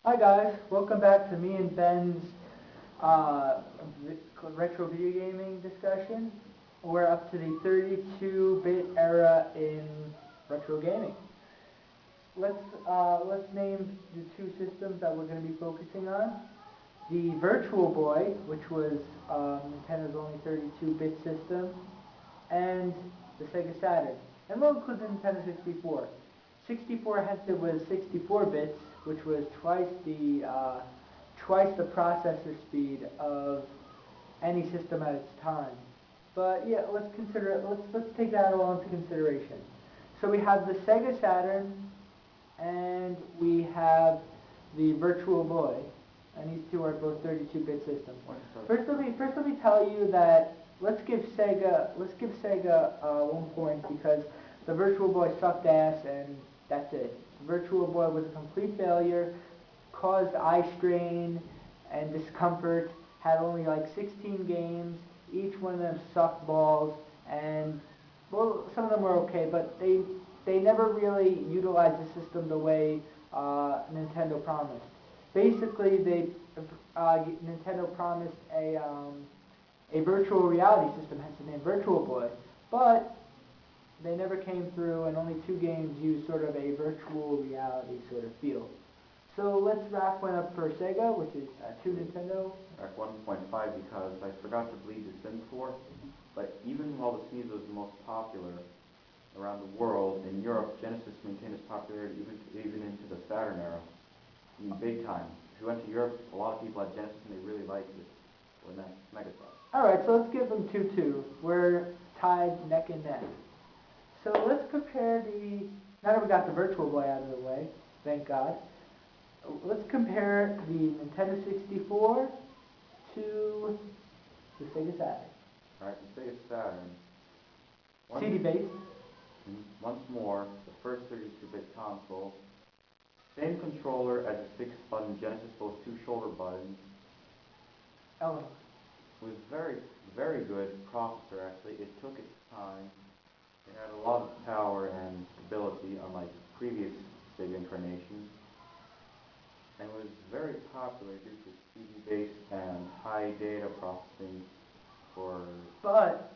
Hi guys, welcome back to me and Ben's uh, retro video gaming discussion. We're up to the 32-bit era in retro gaming. Let's name the two systems that we're going to be focusing on. The Virtual Boy, which was Nintendo's only 32-bit system, and the Sega Saturn. And we'll include the Nintendo 64. 64 hence it was 64 bits, which was twice the processor speed of any system at its time. But yeah, let's take that all into consideration. So we have the Sega Saturn and we have the Virtual Boy, and these two are both 32-bit systems. First let me tell you that let's give Sega 1 point because the Virtual Boy sucked ass and that's it. Virtual Boy was a complete failure, caused eye strain and discomfort, had only like 16 games, each one of them sucked balls, and well, some of them were okay, but they never really utilized the system the way Nintendo promised. Basically, Nintendo promised a virtual reality system, hence the name Virtual Boy, but they never came through, and only two games used sort of a virtual reality sort of feel. So let's wrap one up for Sega, which is two Nintendo. Back 1.5 because I forgot to bleed this in before, but even while the SNES was the most popular around the world, in Europe, Genesis maintained its popularity even into the Saturn era. I mean, big time. If you went to Europe, a lot of people had Genesis and they really liked it. Or Megatron. All right, so let's give them 2-2. We're tied neck and neck. So let's compare now that we got the Virtual Boy out of the way, thank God, let's compare the Nintendo 64 to the Sega Saturn. Alright, the Sega Saturn. CD-based. Once more, the first 32-bit console. Same controller as a 6-button Genesis, both two shoulder buttons. Element. It was very good processor actually. It took its time. It had a lot of power and stability, unlike previous Sega incarnations, and was very popular due to CD-based and high data processing for... But,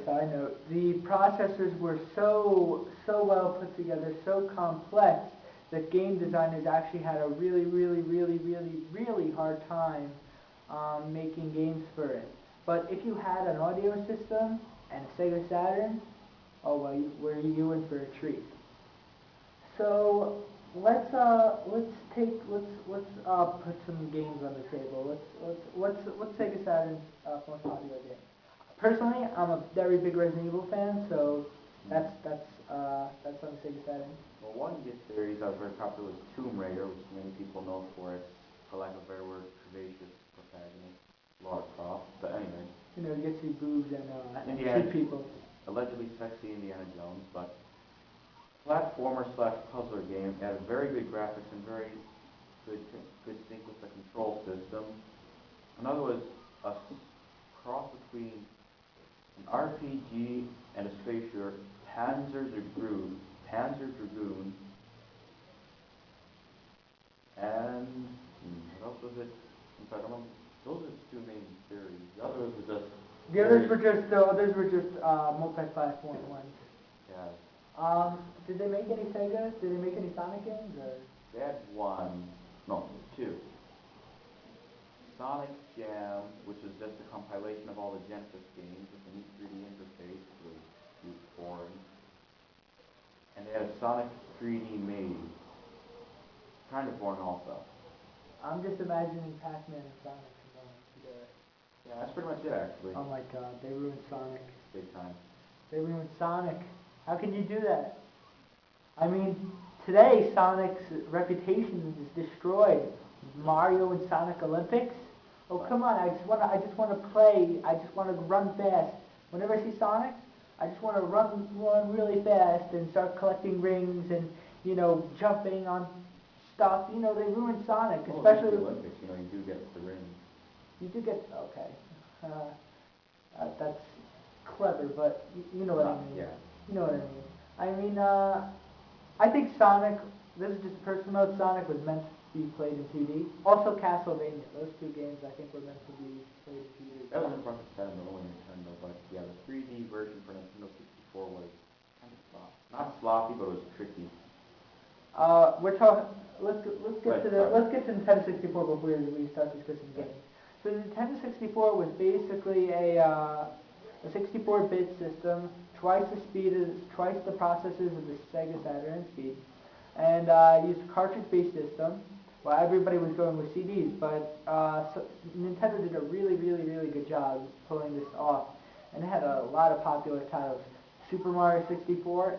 side note, the processors were so well put together, so complex, that game designers actually had a really hard time making games for it. But if you had an audio system and a Sega Saturn, oh well, you in for a treat. So let's put some games on the table. What's Sega Saturn's most popular game? Personally, I'm a very big Resident Evil fan, so that's on the Sega Saturn. Well, one series that was very popular was Tomb Raider, which many people know for its, for lack of a better word, curvaceous protagonist, Lara Croft. But anyway. You know, you get to see boobs and shoot people. Allegedly sexy Indiana Jones, but platformer slash puzzler game. It had very good graphics and very good sync with the control system. Another was a cross between an RPG and a space shooter, Panzer Dragoon, and what else was it? In fact, those are the two main series. The others were just multi-platform ones. Yeah. Did they make any Sega? Did they make any Sonic games? Or? They had one, no, two. Sonic Jam, which was just a compilation of all the Genesis games with a neat 3D interface, was boring. And they had a Sonic 3D Maze. Kind of boring also. I'm just imagining Pac-Man and Sonic combined together. Yeah, that's pretty much it actually. Oh my god, they ruined Sonic. Big time. They ruined Sonic. How can you do that? I mean, today Sonic's reputation is destroyed. Mario and Sonic Olympics? Oh come on, I just wanna play, I just wanna run fast. Whenever I see Sonic, I just wanna run really fast and start collecting rings and, you know, jumping on stuff. You know, they ruined Sonic, especially the Olympics, you know, you do get the rings. You do get, okay. That's clever, but you know what I mean. Yeah. You know what I mean. I mean, I think Sonic this is just a personal note. Sonic was meant to be played in 2D. Also Castlevania. Those two games I think were meant to be played in 2D. That was in front of Nintendo, only Nintendo, but yeah, the 3D version for Nintendo 64 was kind of sloppy. Not sloppy, but it was tricky. We're talking. Let's get to the Sorry. let's get to Nintendo 64 before we start discussing games. So the Nintendo 64 was basically a 64-bit system, twice the processors of the Sega Saturn speed, and used a cartridge-based system. Well, everybody was going with CDs, but Nintendo did a really good job pulling this off, and it had a lot of popular titles. Super Mario 64,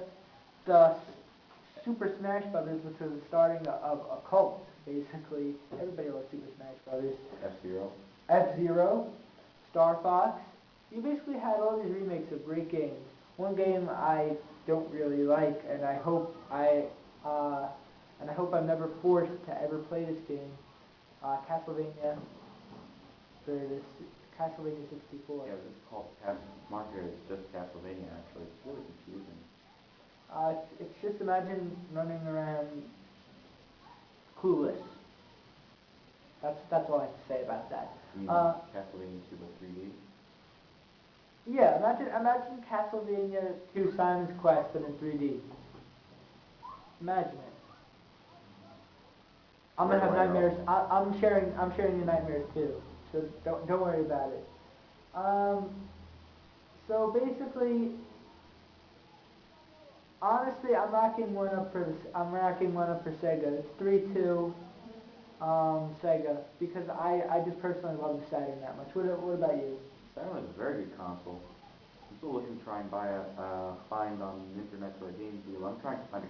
the Super Smash Brothers, which was the starting of a cult, basically. Everybody loves Super Smash Brothers. F-Zero. F-Zero, Star Fox. You basically had all these remakes of great games. One game I don't really like, and I hope I'm never forced to ever play this game. Castlevania for this Castlevania 64. Yeah, it's called marketed as just Castlevania. Actually, it's really confusing. It's just imagine running around clueless. That's all I have to say about that. You mean Castlevania 2 with 3D? Yeah, imagine Castlevania 2 Simon's Quest, but in 3D. Imagine it. I'm gonna have nightmares. I'm sharing your nightmares too. So don't worry about it. So basically, honestly, I'm racking one up for Sega. It's 3-2, Sega, because I just personally love the Saturn that much. What about you? Saturn is a very good console. I'm still looking to try and find on the internet for a game deal. I'm trying to find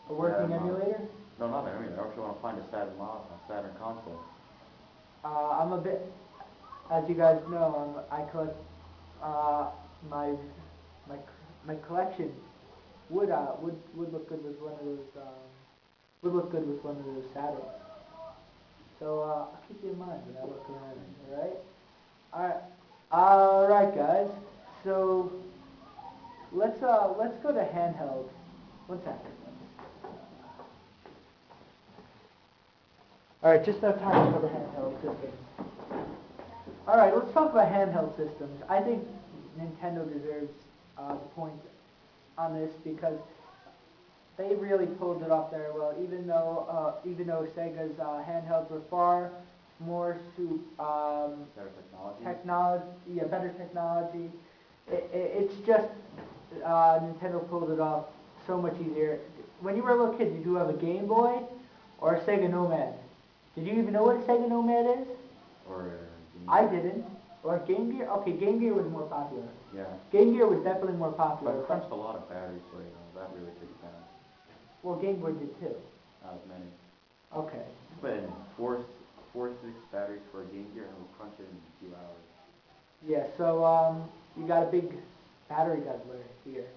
A working emulator? No, not an emulator. I actually want to find a Saturn console. I'm a bit, as you guys know, I collect my my collection would look good with one of those Saturns. So I'll keep you in mind when I look around. All right, guys. So let's go to handheld. One second. All right, just enough time to cover handheld systems. All right, let's talk about handheld systems. I think Nintendo deserves the points on this because they really pulled it off very well. Even though Sega's handhelds were far more better technology. It's just Nintendo pulled it off so much easier. When you were a little kid, did you have a Game Boy or a Sega Nomad? Did you even know what a Sega Nomad is? Or I didn't. Or Game Gear? Okay, Game Gear was more popular. Yeah. Game Gear was definitely more popular. But it crunched a lot of batteries, so that really took it down. Well, Game Boy did too. Not as many. Okay. But in four 6 batteries for a Game Gear, and we'll crunch it in a few hours. Yeah. So you got a big battery guzzler here,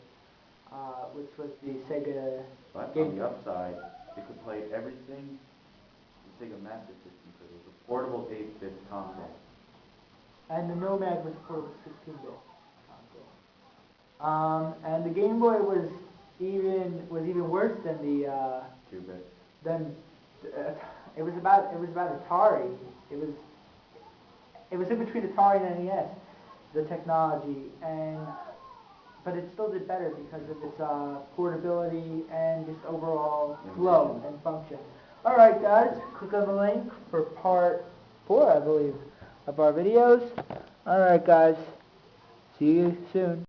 which was the Sega. But Game on the upside, it could play everything the Sega Master System could. It was a portable 8-bit console. And the Nomad was a portable 16-bit console. And the Game Boy was even worse than the 2-bit. It was about Atari. It was in between Atari and NES, the technology, but it still did better because of its portability and just overall flow and function. All right, guys, click on the link for part 4, I believe, of our videos. All right, guys, see you soon.